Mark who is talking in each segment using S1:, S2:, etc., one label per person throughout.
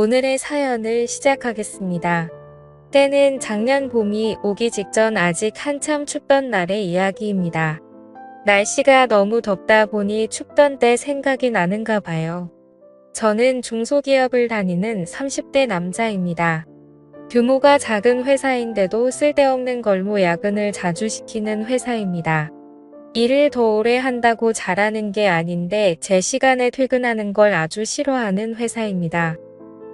S1: 오늘의 사연을 시작하겠습니다. 때는 작년 봄이 오기 직전 아직 한참 춥던 날의 이야기입니다. 날씨가 너무 덥다 보니 춥던 때 생각이 나는가 봐요. 저는 중소기업을 다니는 30대 남자입니다. 규모가 작은 회사인데도 쓸데없는 걸로 야근을 자주 시키는 회사입니다. 일을 더 오래 한다고 잘하는 게 아닌데 제 시간에 퇴근하는 걸 아주 싫어하는 회사입니다.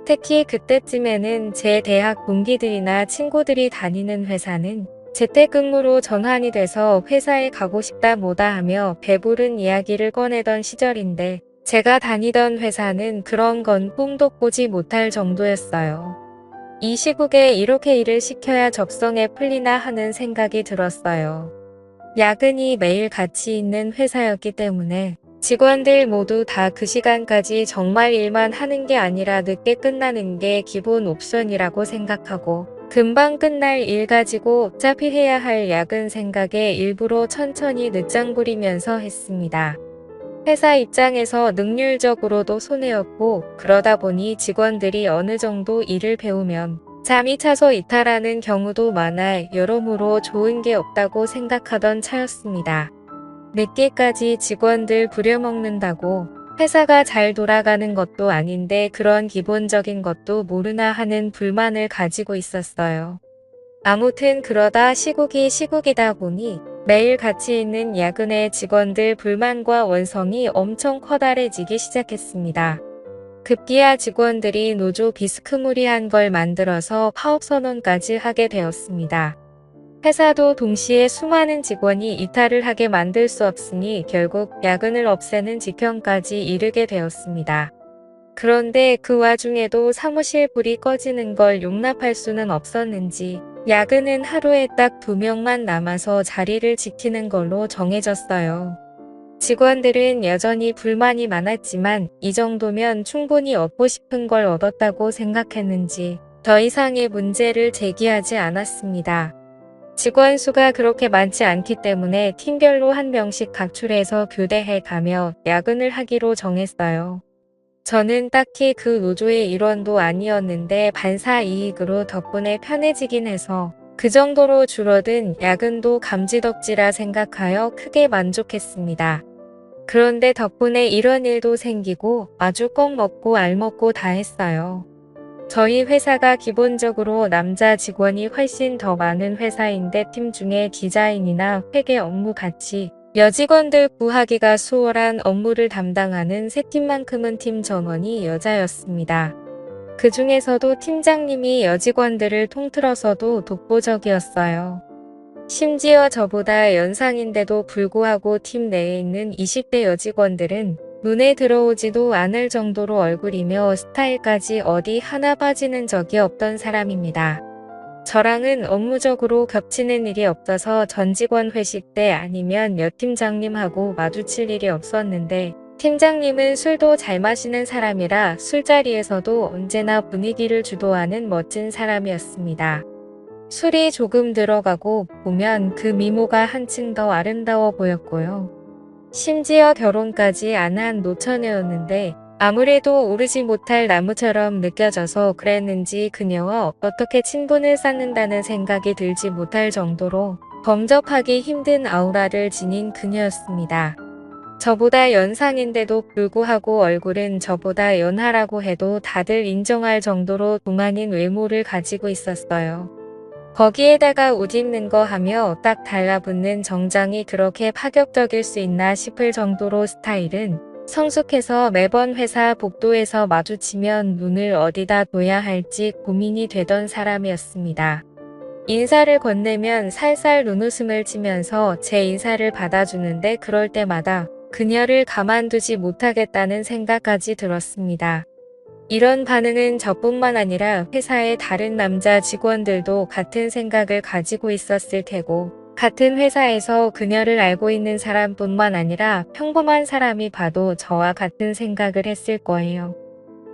S1: 특히 그때쯤에는 제 대학 동기들이나 친구들이 다니는 회사는 재택근무로 전환이 돼서 회사에 가고 싶다 뭐다 하며 배부른 이야기를 꺼내던 시절인데 제가 다니던 회사는 그런 건 꿈도 꾸지 못할 정도였어요. 이 시국에 이렇게 일을 시켜야 적성에 풀리나 하는 생각이 들었어요. 야근이 매일 같이 있는 회사였기 때문에 직원들 모두 다 그 시간까지 정말 일만 하는 게 아니라 늦게 끝나는 게 기본 옵션이라고 생각하고 금방 끝날 일 가지고 어차피 해야 할 야근 생각에 일부러 천천히 늦장 부리면서 했습니다. 회사 입장에서 능률적으로도 손해였고 그러다 보니 직원들이 어느 정도 일을 배우면 잠이 차서 이탈하는 경우도 많아 여러모로 좋은 게 없다고 생각하던 차였습니다. 늦게까지 직원들 부려먹는다고 회사가 잘 돌아가는 것도 아닌데 그런 기본적인 것도 모르나 하는 불만을 가지고 있었어요. 아무튼 그러다 시국이 시국이다 보니 매일 같이 있는 야근에 직원들 불만과 원성이 엄청 커다래지기 시작했습니다. 급기야 직원들이 노조 비스크무리한 걸 만들어서 파업선언까지 하게 되었습니다. 회사도 동시에 수많은 직원이 이탈을 하게 만들 수 없으니 결국 야근을 없애는 지경까지 이르게 되었습니다. 그런데 그 와중에도 사무실 불이 꺼지는 걸 용납할 수는 없었는지 야근은 하루에 딱 2명만 남아서 자리를 지키는 걸로 정해졌어요. 직원들은 여전히 불만이 많았지만 이 정도면 충분히 얻고 싶은 걸 얻었다고 생각했는지 더 이상의 문제를 제기하지 않았습니다. 직원 수가 그렇게 많지 않기 때문에 팀별로 한 명씩 각출해서 교대해 가며 야근을 하기로 정했어요. 저는 딱히 그 노조의 일원도 아니었는데 반사 이익으로 덕분에 편해지긴 해서 그 정도로 줄어든 야근도 감지덕지라 생각하여 크게 만족했습니다. 그런데 덕분에 이런 일도 생기고 아주 껌 먹고 알 먹고 다 했어요. 저희 회사가 기본적으로 남자 직원이 훨씬 더 많은 회사인데 팀 중에 디자인이나 회계 업무 같이 여직원들 구하기가 수월한 업무를 담당하는 세 팀만큼은 팀 전원이 여자였습니다. 그 중에서도 팀장님이 여직원들을 통틀어서도 독보적이었어요. 심지어 저보다 연상인데도 불구하고 팀 내에 있는 20대 여직원들은 눈에 들어오지도 않을 정도로 얼굴이며 스타일까지 어디 하나 빠지는 적이 없던 사람입니다. 저랑은 업무적으로 겹치는 일이 없어서 전 직원 회식 때 아니면 여 팀장님하고 마주칠 일이 없었는데 팀장님은 술도 잘 마시는 사람이라 술자리에서도 언제나 분위기를 주도하는 멋진 사람이었습니다. 술이 조금 들어가고 보면 그 미모가 한층 더 아름다워 보였고요. 심지어 결혼까지 안 한 노처녀였는데 아무래도 오르지 못할 나무처럼 느껴져서 그랬는지 그녀와 어떻게 친분을 쌓는다는 생각이 들지 못할 정도로 범접하기 힘든 아우라를 지닌 그녀였습니다. 저보다 연상인데도 불구하고 얼굴은 저보다 연하라고 해도 다들 인정할 정도로 동안인 외모를 가지고 있었어요. 거기에다가 옷 입는 거 하며 딱 달라붙는 정장이 그렇게 파격적일 수 있나 싶을 정도로 스타일은 성숙해서 매번 회사 복도에서 마주치면 눈을 어디다 둬야 할지 고민이 되던 사람이었습니다. 인사를 건네면 살살 눈웃음을 치면서 제 인사를 받아주는데 그럴 때마다 그녀를 가만두지 못하겠다는 생각까지 들었습니다. 이런 반응은 저뿐만 아니라 회사의 다른 남자 직원들도 같은 생각을 가지고 있었을 테고 같은 회사에서 그녀를 알고 있는 사람뿐만 아니라 평범한 사람이 봐도 저와 같은 생각을 했을 거예요.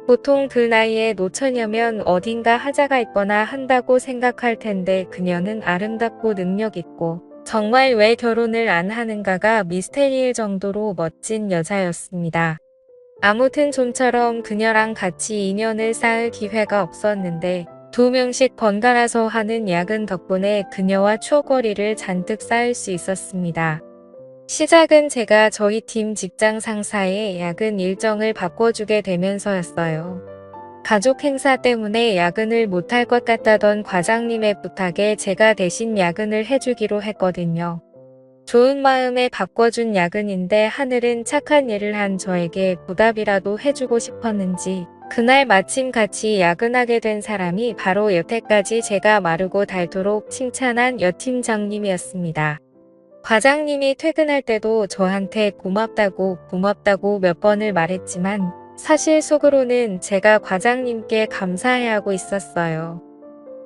S1: 보통 그 나이에 노처녀면 어딘가 하자가 있거나 한다고 생각할 텐데 그녀는 아름답고 능력 있고 정말 왜 결혼을 안 하는가가 미스테리일 정도로 멋진 여자였습니다. 아무튼 좀처럼 그녀랑 같이 인연을 쌓을 기회가 없었는데 2명씩 번갈아서 하는 야근 덕분에 그녀와 추억거리를 잔뜩 쌓을 수 있었습니다. 시작은 제가 저희 팀 직장 상사의 야근 일정을 바꿔주게 되면서였어요. 가족 행사 때문에 야근을 못할 것 같다던 과장님의 부탁에 제가 대신 야근을 해주기로 했거든요. 좋은 마음에 바꿔준 야근인데 하늘은 착한 일을 한 저에게 보답이라도 해주고 싶었는지 그날 마침 같이 야근하게 된 사람이 바로 여태까지 제가 마르고 닳도록 칭찬한 여 팀장님이었습니다. 과장님이 퇴근할 때도 저한테 고맙다고 몇 번을 말했지만 사실 속으로는 제가 과장님께 감사해하고 있었어요.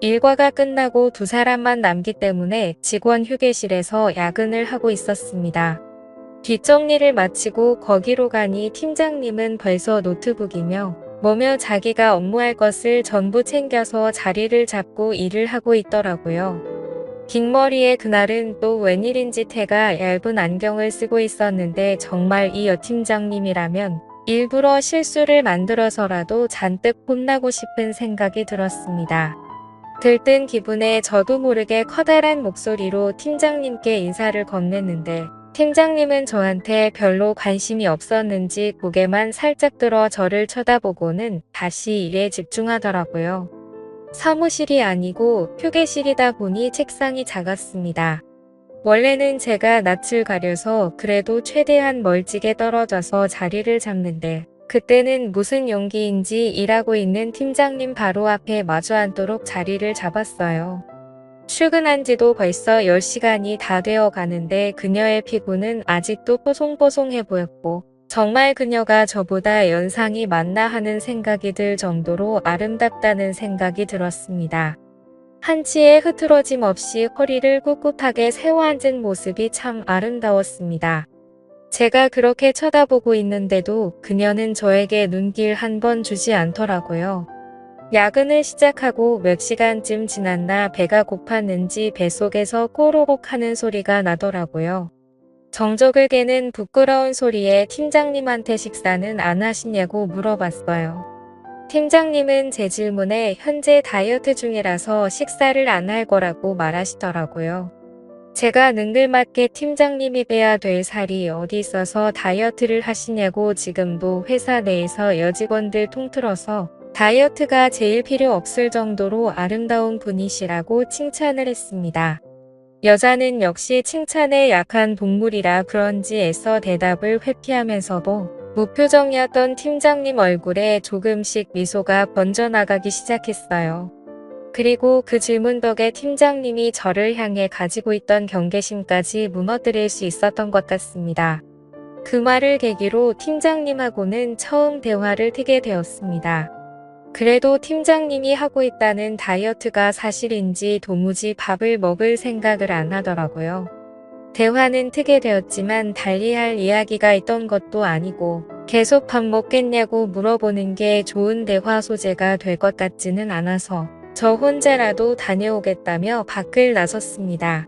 S1: 일과가 끝나고 2사람만 남기 때문에 직원 휴게실에서 야근을 하고 있었습니다. 뒷정리를 마치고 거기로 가니 팀장님은 벌써 노트북이며 뭐며 자기가 업무할 것을 전부 챙겨서 자리를 잡고 일을 하고 있더라고요. 긴 머리에 그날은 또 웬일인지 태가 얇은 안경을 쓰고 있었는데 정말 이 여팀장님이라면 일부러 실수를 만들어서라도 잔뜩 혼나고 싶은 생각이 들었습니다. 들뜬 기분에 저도 모르게 커다란 목소리로 팀장님께 인사를 건넸는데 팀장님은 저한테 별로 관심이 없었는지 고개만 살짝 들어 저를 쳐다보고는 다시 일에 집중하더라고요. 사무실이 아니고 휴게실이다 보니 책상이 작았습니다. 원래는 제가 낯을 가려서 그래도 최대한 멀찍이 떨어져서 자리를 잡는데 그때는 무슨 용기인지 일하고 있는 팀장님 바로 앞에 마주 앉도록 자리를 잡았어요. 출근한 지도 벌써 10시간이 다 되어 가는데 그녀의 피부는 아직도 뽀송뽀송해 보였고 정말 그녀가 저보다 연상이 많나 하는 생각이 들 정도로 아름답다는 생각이 들었습니다. 한치의 흐트러짐 없이 허리를 꿋꿋하게 세워 앉은 모습이 참 아름다웠습니다. 제가 그렇게 쳐다보고 있는데도 그녀는 저에게 눈길 한 번 주지 않더라고요. 야근을 시작하고 몇 시간쯤 지났나 배가 고팠는지 뱃속에서 꼬르륵 하는 소리가 나더라고요. 정적을 깨는 부끄러운 소리에 팀장님한테 식사는 안 하시냐고 물어봤어요. 팀장님은 제 질문에 현재 다이어트 중이라서 식사를 안 할 거라고 말하시더라고요. 제가 능글맞게 팀장님이 빼야 될 살이 어디 있어서 다이어트를 하시냐고 지금도 회사 내에서 여직원들 통틀어서 다이어트가 제일 필요 없을 정도로 아름다운 분이시라고 칭찬을 했습니다. 여자는 역시 칭찬에 약한 동물이라 그런지 애써 대답을 회피하면서도 무표정이었던 팀장님 얼굴에 조금씩 미소가 번져나가기 시작했어요. 그리고 그 질문 덕에 팀장님이 저를 향해 가지고 있던 경계심까지 무너뜨릴 수 있었던 것 같습니다. 그 말을 계기로 팀장님하고는 처음 대화를 트게 되었습니다. 그래도 팀장님이 하고 있다는 다이어트가 사실인지 도무지 밥을 먹을 생각을 안 하더라고요. 대화는 트게 되었지만 달리 할 이야기가 있던 것도 아니고 계속 밥 먹겠냐고 물어보는 게 좋은 대화 소재가 될 것 같지는 않아서 저 혼자라도 다녀오겠다며 밖을 나섰습니다.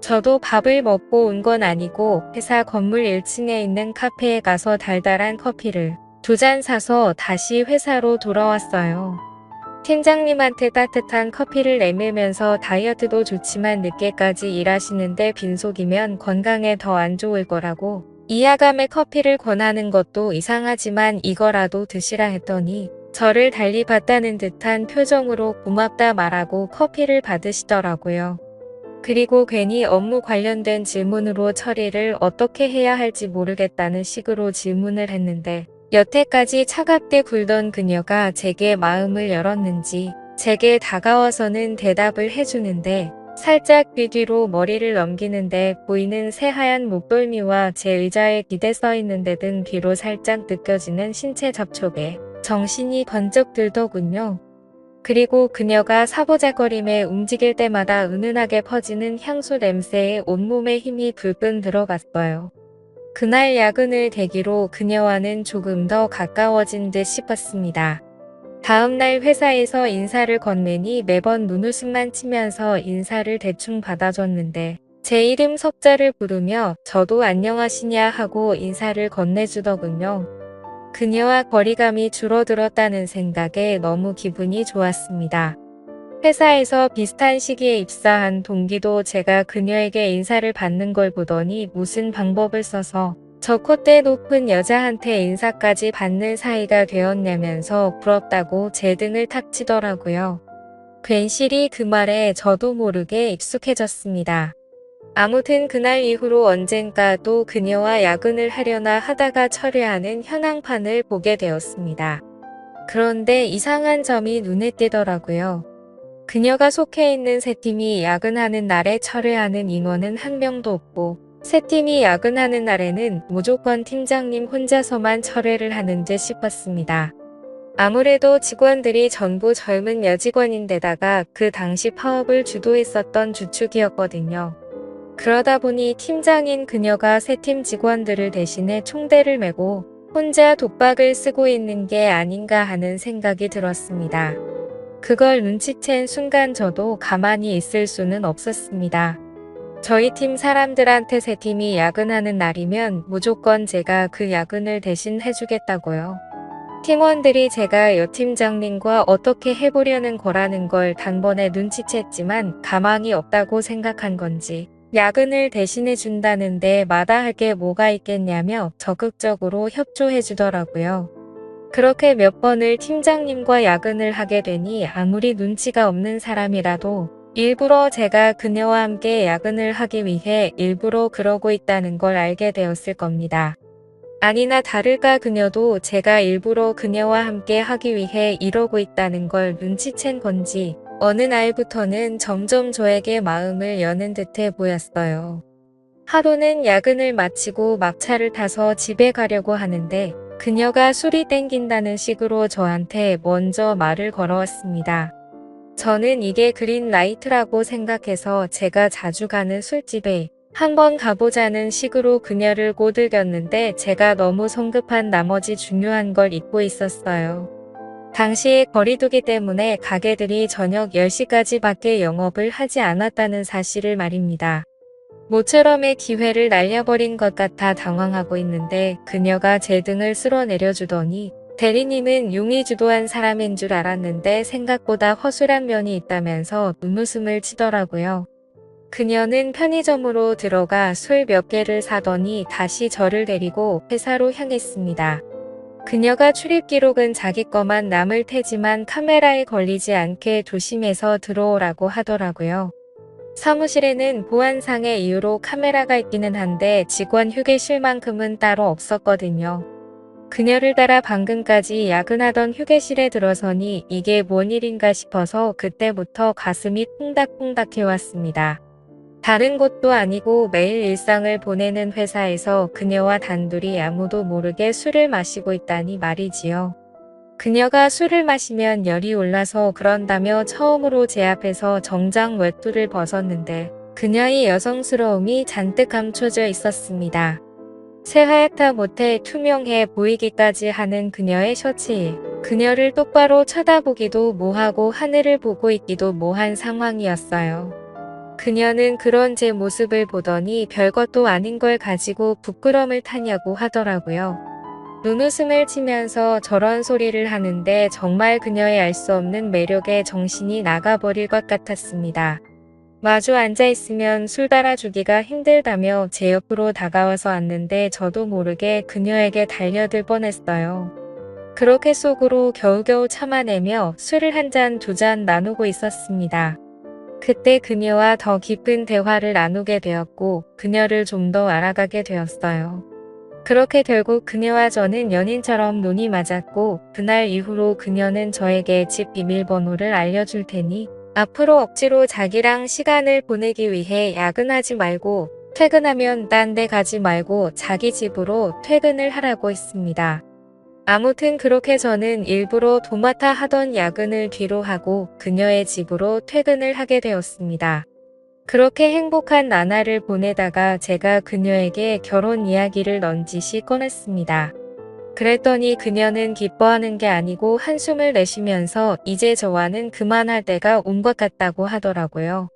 S1: 저도 밥을 먹고 온 건 아니고 회사 건물 1층에 있는 카페에 가서 달달한 커피를 2잔 사서 다시 회사로 돌아왔어요. 팀장님한테 따뜻한 커피를 내밀면서 다이어트도 좋지만 늦게까지 일하시는데 빈속이면 건강에 더 안 좋을 거라고 이하감에 커피를 권하는 것도 이상하지만 이거라도 드시라 했더니 저를 달리 봤다는 듯한 표정으로 고맙다 말하고 커피를 받으시더라고요. 그리고 괜히 업무 관련된 질문으로 처리를 어떻게 해야 할지 모르겠다는 식으로 질문을 했는데 여태까지 차갑게 굴던 그녀가 제게 마음을 열었는지 제게 다가와서는 대답을 해주는데 살짝 귀 뒤로 머리를 넘기는데 보이는 새하얀 목덜미와 제 의자에 기대 써 있는 데 등 뒤로 살짝 느껴지는 신체 접촉에 정신이 번쩍 들더군요. 그리고 그녀가 사보자거림에 움직일 때마다 은은하게 퍼지는 향수 냄새에 온몸에 힘이 불끈 들어갔어요. 그날 야근을 계기로 그녀와는 조금 더 가까워진 듯 싶었습니다. 다음날 회사에서 인사를 건네니 매번 눈웃음만 치면서 인사를 대충 받아줬는데 제 이름 석자를 부르며 저도 안녕하시냐 하고 인사를 건네주더군요. 그녀와 거리감이 줄어들었다는 생각에 너무 기분이 좋았습니다. 회사에서 비슷한 시기에 입사한 동기도 제가 그녀에게 인사를 받는 걸 보더니 무슨 방법을 써서 저 콧대 높은 여자한테 인사까지 받는 사이가 되었냐면서 부럽다고 제 등을 탁 치더라고요. 괜시리 그 말에 저도 모르게 익숙해졌습니다. 아무튼 그날 이후로 언젠가 또 그녀와 야근을 하려나 하다가 철회하는 현황판을 보게 되었습니다. 그런데 이상한 점이 눈에 띄더라고요. 그녀가 속해 있는 세 팀이 야근하는 날에 철회하는 인원은 한 명도 없고 세 팀이 야근하는 날에는 무조건 팀장님 혼자서만 철회를 하는 듯 싶었습니다. 아무래도 직원들이 전부 젊은 여직원인데다가 그 당시 파업을 주도했었던 주축이었거든요. 그러다 보니 팀장인 그녀가 세 팀 직원들을 대신해 총대를 메고 혼자 독박을 쓰고 있는 게 아닌가 하는 생각이 들었습니다. 그걸 눈치챈 순간 저도 가만히 있을 수는 없었습니다. 저희 팀 사람들한테 세 팀이 야근하는 날이면 무조건 제가 그 야근을 대신 해주겠다고요. 팀원들이 제가 여 팀장님과 어떻게 해보려는 거라는 걸 단번에 눈치챘지만 가망이 없다고 생각한 건지 야근을 대신해 준다는데 마다할 게 뭐가 있겠냐며 적극적으로 협조해 주더라고요. 그렇게 몇 번을 팀장님과 야근을 하게 되니 아무리 눈치가 없는 사람이라도 일부러 제가 그녀와 함께 야근을 하기 위해 일부러 그러고 있다는 걸 알게 되었을 겁니다. 아니나 다를까 그녀도 제가 일부러 그녀와 함께 하기 위해 이러고 있다는 걸 눈치챈 건지 어느 날부터는 점점 저에게 마음을 여는 듯해 보였어요. 하루는 야근을 마치고 막차를 타서 집에 가려고 하는데 그녀가 술이 땡긴다는 식으로 저한테 먼저 말을 걸어왔습니다. 저는 이게 그린라이트라고 생각해서 제가 자주 가는 술집에 한번 가보자는 식으로 그녀를 꼬들겼는데 제가 너무 성급한 나머지 중요한 걸 잊고 있었어요. 당시에 거리두기 때문에 가게들이 저녁 10시까지 밖에 영업을 하지 않았다는 사실을 말입니다. 모처럼의 기회를 날려버린 것 같아 당황하고 있는데 그녀가 제 등을 쓸어내려주더니 대리님은 용이 주도한 사람인 줄 알았는데 생각보다 허술한 면이 있다면서 눈웃음을 치더라고요. 그녀는 편의점으로 들어가 술 몇 개를 사더니 다시 저를 데리고 회사로 향했습니다. 그녀가 출입 기록은 자기 거만 남을 테지만 카메라에 걸리지 않게 조심해서 들어오라고 하더라고요. 사무실에는 보안상의 이유로 카메라가 있기는 한데 직원 휴게실만큼은 따로 없었거든요. 그녀를 따라 방금까지 야근하던 휴게실에 들어서니 이게 뭔 일인가 싶어서 그때부터 가슴이 콩닥콩닥 해왔습니다. 다른 곳도 아니고 매일 일상을 보내는 회사에서 그녀와 단둘이 아무도 모르게 술을 마시고 있다니 말이지요. 그녀가 술을 마시면 열이 올라서 그런다며 처음으로 제 앞에서 정장 외투를 벗었는데 그녀의 여성스러움이 잔뜩 감춰져 있었습니다. 새하얗다 못해 투명해 보이기까지 하는 그녀의 셔츠에 그녀를 똑바로 쳐다보기도 뭐하고 하늘을 보고 있기도 뭐한 상황이었어요. 그녀는 그런 제 모습을 보더니 별것도 아닌 걸 가지고 부끄럼을 타냐고 하더라고요. 눈웃음을 치면서 저런 소리를 하는데 정말 그녀의 알 수 없는 매력에 정신이 나가버릴 것 같았습니다. 마주 앉아있으면 술 따라주기가 힘들다며 제 옆으로 다가와서 앉는데 저도 모르게 그녀에게 달려들 뻔했어요. 그렇게 속으로 겨우겨우 참아내며 술을 한 잔 두 잔 나누고 있었습니다. 그때 그녀와 더 깊은 대화를 나누게 되었고 그녀를 좀 더 알아가게 되었어요. 그렇게 결국 그녀와 저는 연인처럼 눈이 맞았고 그날 이후로 그녀는 저에게 집 비밀번호를 알려줄 테니 앞으로 억지로 자기랑 시간을 보내기 위해 야근하지 말고 퇴근하면 딴 데 가지 말고 자기 집으로 퇴근을 하라고 했습니다. 아무튼 그렇게 저는 일부러 도맡아 하던 야근을 뒤로 하고 그녀의 집으로 퇴근을 하게 되었습니다. 그렇게 행복한 나날을 보내다가 제가 그녀에게 결혼 이야기를 넌지시 꺼냈습니다. 그랬더니 그녀는 기뻐하는 게 아니고 한숨을 내쉬면서 이제 저와는 그만할 때가 온 것 같다고 하더라고요.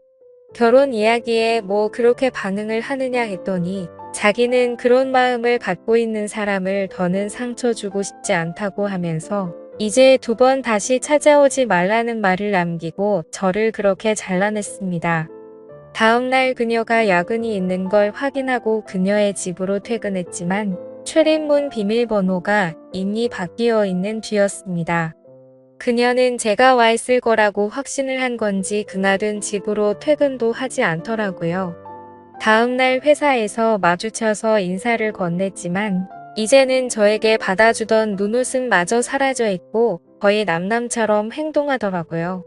S1: 결혼 이야기에 뭐 그렇게 반응을 하느냐 했더니 자기는 그런 마음을 갖고 있는 사람을 더는 상처 주고 싶지 않다고 하면서 이제 2번 다시 찾아오지 말라는 말을 남기고 저를 그렇게 잘라냈습니다. 다음날 그녀가 야근이 있는 걸 확인하고 그녀의 집으로 퇴근했지만 출입문 비밀번호가 이미 바뀌어 있는 뒤였습니다. 그녀는 제가 와 있을 거라고 확신을 한 건지 그날은 집으로 퇴근도 하지 않더라고요. 다음날 회사에서 마주쳐서 인사를 건넸지만 이제는 저에게 받아주던 눈웃음마저 사라져 있고 거의 남남처럼 행동하더라고요.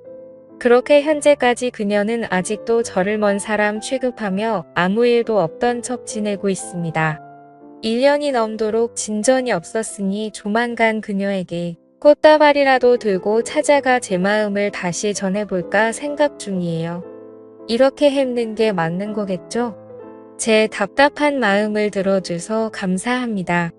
S1: 그렇게 현재까지 그녀는 아직도 저를 먼 사람 취급하며 아무 일도 없던 척 지내고 있습니다. 1년이 넘도록 진전이 없었으니 조만간 그녀에게 꽃다발이라도 들고 찾아가 제 마음을 다시 전해볼까 생각 중이에요. 이렇게 힘든 게 맞는 거겠죠? 제 답답한 마음을 들어줘서 감사합니다.